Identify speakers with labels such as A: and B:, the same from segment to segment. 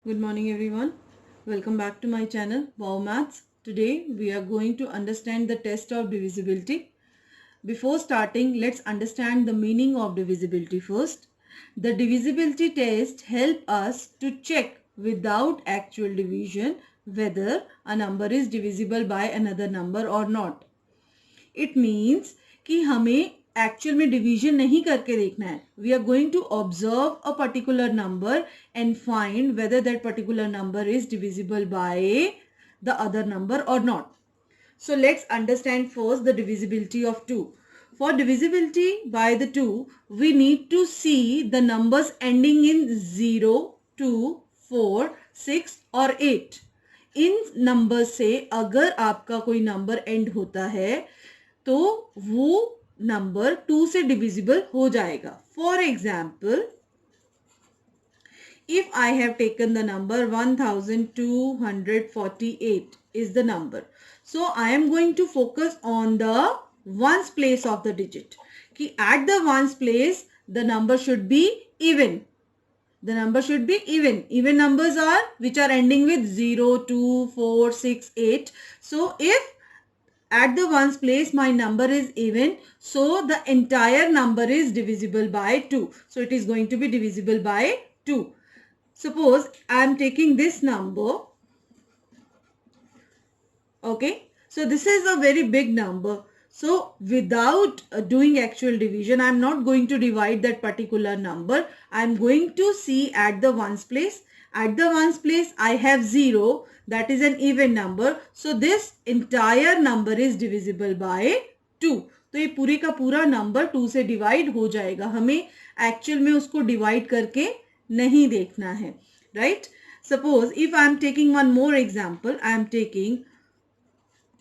A: Good morning everyone. Welcome back to my channel Wow Maths. Today we are going to understand the test of divisibility. Before starting, let's understand the meaning of divisibility first. The divisibility test helps us to check without actual division whether a number is divisible by another number or not. It means कि हमें actual में division नहीं करके देखना है. We are going to observe a particular number and find whether that particular number is divisible by the other number or not. So let's understand first the divisibility of 2. For divisibility by the 2, we need to see the numbers ending in 0, 2, 4, 6 और 8. इन number से अगर आपका कोई number and होता है तो वो number 2 से डिविजिबल हो जाएगा. For example, if I have taken the number 1248 is the number. So I am going to focus on the ones place of the digit. कि at the ones place the number should be even. The number should be even. Even numbers are which are ending with 0, 2, 4, 6, 8. So if at the ones place my number is even, so the entire number is divisible by 2. So it is going to be divisible by 2. Suppose I am taking this number. Okay, so this is a very big number. So without doing actual division, I am not going to divide that particular number. I am going to see at the ones place. At the ones place I have 0, that is an even number. So this entire number is divisible by 2. तो ये पूरी का पूरा number 2 से divide हो जाएगा. हमें actual में उसको डिवाइड करके नहीं देखना है, right? Suppose if I am taking one more example, I am taking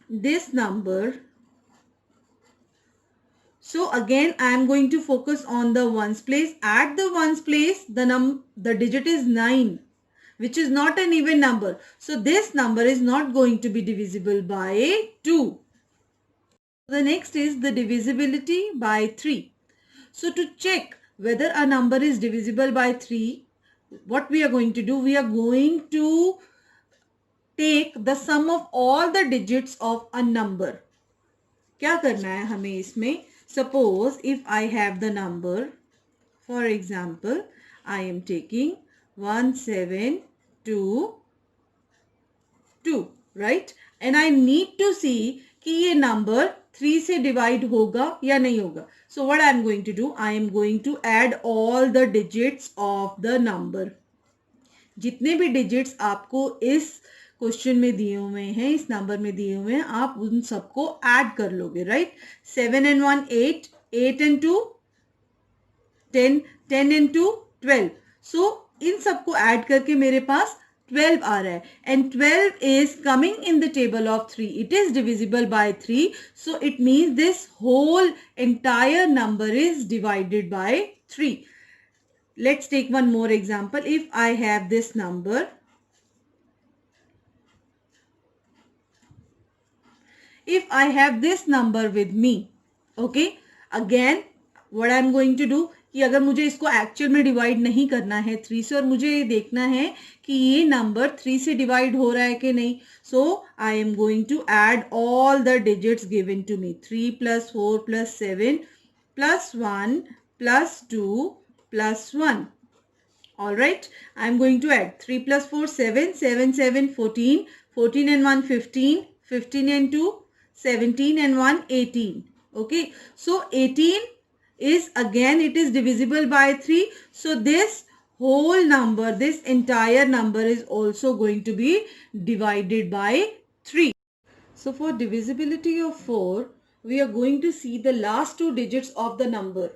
A: this number. So again I am going to focus on the ones place. At the ones place the digit is 9, which is not an even number. So this number is not going to be divisible by 2. The next is the divisibility by 3. So to check whether a number is divisible by 3, what we are going to do? We are going to take the sum of all the digits of a number. क्या करना है हमें इसमें? Suppose if I have the number, for example, I am taking 1722, right? And I need to see कि ये number 3 से divide होगा या नहीं होगा. So what I am going to do? I am going to add all the digits of the number. जितने भी digits आपको इस क्वेश्चन में दिए हुए हैं, इस नंबर में दिए हुए हैं, आप उन सबको ऐड कर लोगे, right? 7 and 1 8, 8 and 2 10, 10 and 2 12. So इन सबको ऐड करके मेरे पास 12 आ रहा है. And 12 is coming in the table of 3. It is divisible by 3. So it means this whole entire number is divided by 3. Let's take one more example. If I have this number, if I have this number with me, okay, again what I am going to do कि अगर मुझे इसको actual में divide नहीं करना है 3 से और मुझे ये देखना है कि ये नंबर 3 से डिवाइड हो रहा है कि नहीं, so I am going to add all the digits given to me. 3 + 4 + 7 + 1 + 2 + 1. All right, I am going to add 3 + 4 7, 7 7 14, 14 and 1 15, 15 and 2 17 and 1 18. Okay, so 18 is again it is divisible by 3. So this whole number, this entire number is also going to be divided by 3. So for divisibility of 4, we are going to see the last two digits of the number.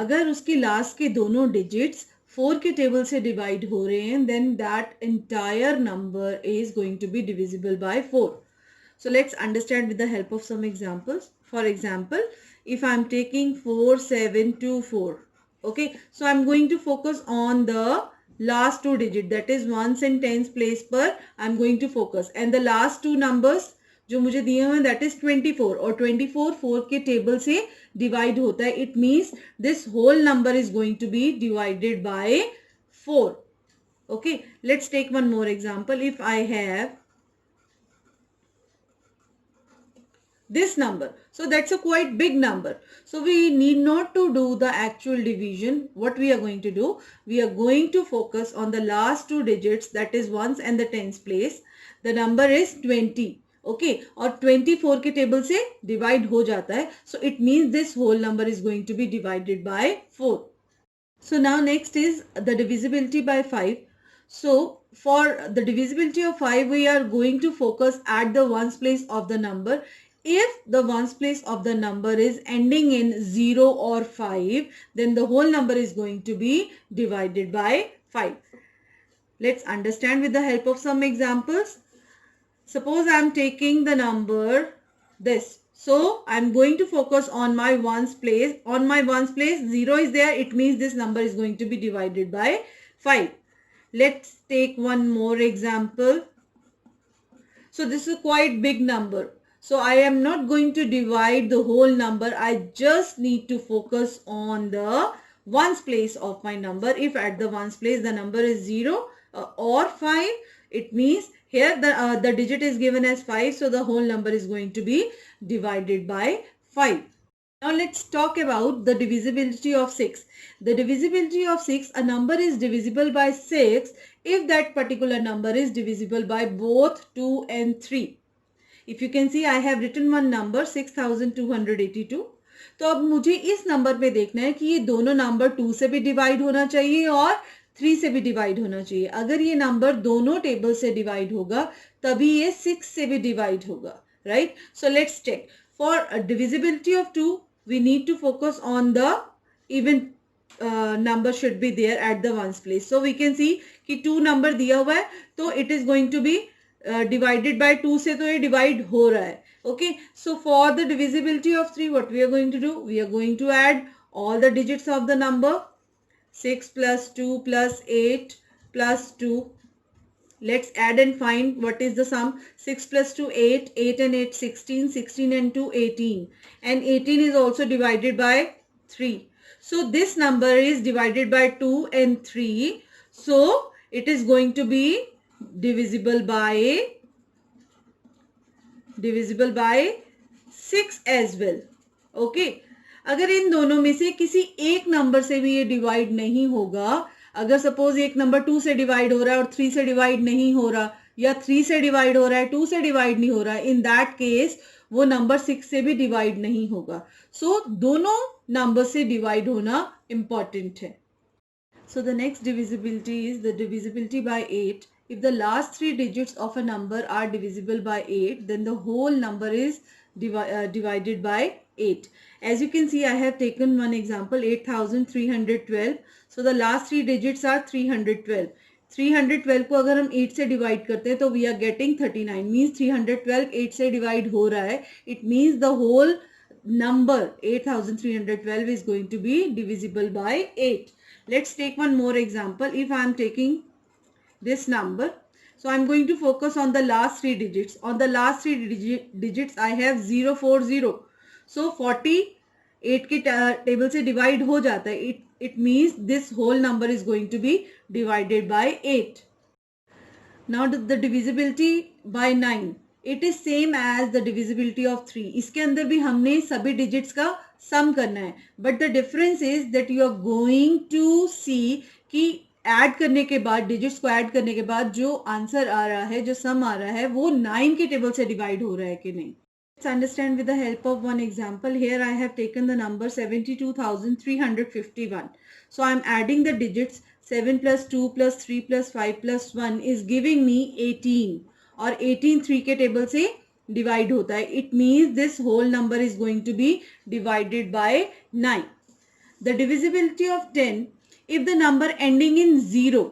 A: अगर उसके last के दोनों digits 4 के table से divide हो रहे हैं, then that entire number is going to be divisible by 4. So let's understand with the help of some examples. For example, if I am taking 4724, okay, so I am going to focus on the last two digits, that is ones and tens place पर I am going to focus, and the last two numbers जो मुझे दिए हुए हैं that is 24, और 24 4 के table से divide होता है. It means this whole number is going to be divided by 4. Okay, let's take one more example. If I have this number, so that's a quite big number, so we need not to do the actual division. What we are going to do, we are going to focus on the last two digits, that is ones and the tens place. The number is 20. Okay, और 24 के table से divide हो जाता है, so it means this whole number is going to be divided by 4. So now next is the divisibility by 5. So for the divisibility of 5, we are going to focus at the ones place of the number. If the ones place of the number is ending in 0 or 5, then the whole number is going to be divided by 5. Let's understand with the help of some examples. Suppose I am taking the number this. So I'm going to focus on my ones place. On my ones place, 0 is there. It means this number is going to be divided by 5. Let's take one more example. So this is a quite big number. So I am not going to divide the whole number. I just need to focus on the ones place of my number. If at the ones place the number is 0 or 5, it means here the digit is given as 5. So the whole number is going to be divided by 5. Now let's talk about the divisibility of 6. The divisibility of 6, a number is divisible by 6 if that particular number is divisible by both 2 and 3. If you can see, I have written one number 6282. तो अब मुझे इस number पे देखना है कि ये दोनों नंबर 2 से भी डिवाइड होना चाहिए और 3 से भी डिवाइड होना चाहिए. अगर ये नंबर दोनों टेबल से डिवाइड होगा तभी ये 6 से भी डिवाइड होगा, right? So let's check. For divisibility of 2, we need to focus on the even number should be there at the ones place. So we can see कि 2 number दिया हुआ है तो it is going to be divided by 2 से तो ये divide हो रहा है. Okay, so for the divisibility of 3, what we are going to do? We are going to add all the digits of the number. 6 plus 2 plus 8 plus 2. Let's add and find what is the sum. 6 plus 2, 8. 8 and 8, 16. 16 and 2, 18. And 18 is also divided by 3. So this number is divided by 2 and 3. So it is going to be divisible by 6 as well. Okay. अगर इन दोनों में से किसी एक number से भी ये divide नहीं होगा, अगर सपोज एक नंबर 2 से डिवाइड हो रहा है और 3 से डिवाइड नहीं हो रहा, या 3 से डिवाइड हो रहा है 2 से डिवाइड नहीं हो रहा, इन दैट केस वो नंबर 6 से भी डिवाइड नहीं होगा. सो दोनों नंबर से डिवाइड होना इंपॉर्टेंट है. So the next divisibility is the divisibility by 8. If the last 3 digits of a number are divisible by 8, then the whole number is divided by 8. As you can see, I have taken one example, 8312. So the last 3 digits are 312. 312 को अगर हम 8 से divide करते हैं तो we are getting 39. Means 312 8 से divide हो रहा है. It means the whole number 8312 is going to be divisible by 8. Let's take one more example. If I am taking this number, so I am going to focus on the last 3 digits. On the last 3 digits, I have 040. So 48 के table से divide हो जाता है. It means this whole number is going to be divided by 8. Now the divisibility by 9. It is same as the divisibility of 3. इसके अंदर भी हमने सभी digits का sum करना है. But the difference is that you are going to see कि add करने के बाद, डिजिट्स को ऐड करने के बाद जो आंसर आ रहा है, जो सम आ रहा है, वो 9 के टेबल से डिवाइड हो रहा है कि नहीं. Let's understand with the help of one example. Here I have taken the number 72,351. So I am adding the digits. 7 plus 2 plus 3 plus 5 plus 1 is giving me 18. और 18 3 के टेबल से डिवाइड होता है. It means this whole number is going to be divided by 9. The divisibility of 10. If the number ending in 0,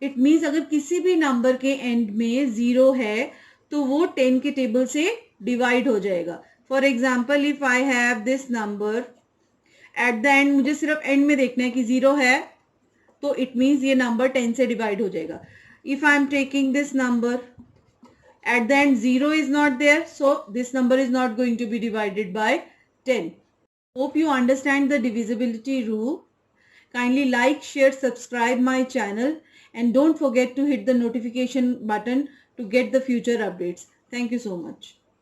A: it means अगर किसी भी number के and में 0 है तो वो 10 के टेबल से डिवाइड हो जाएगा. For example, if I have this number at the end, मुझे सिर्फ एंड में देखना है कि 0 है तो इट मीन्स ये नंबर 10 से डिवाइड हो जाएगा. If I am taking this number at the end 0 is not there, so this number is not going to be divided by 10. Hope you understand the divisibility rule. Kindly like, share, subscribe my channel and don't forget to hit the notification button to get the future updates. Thank you so much.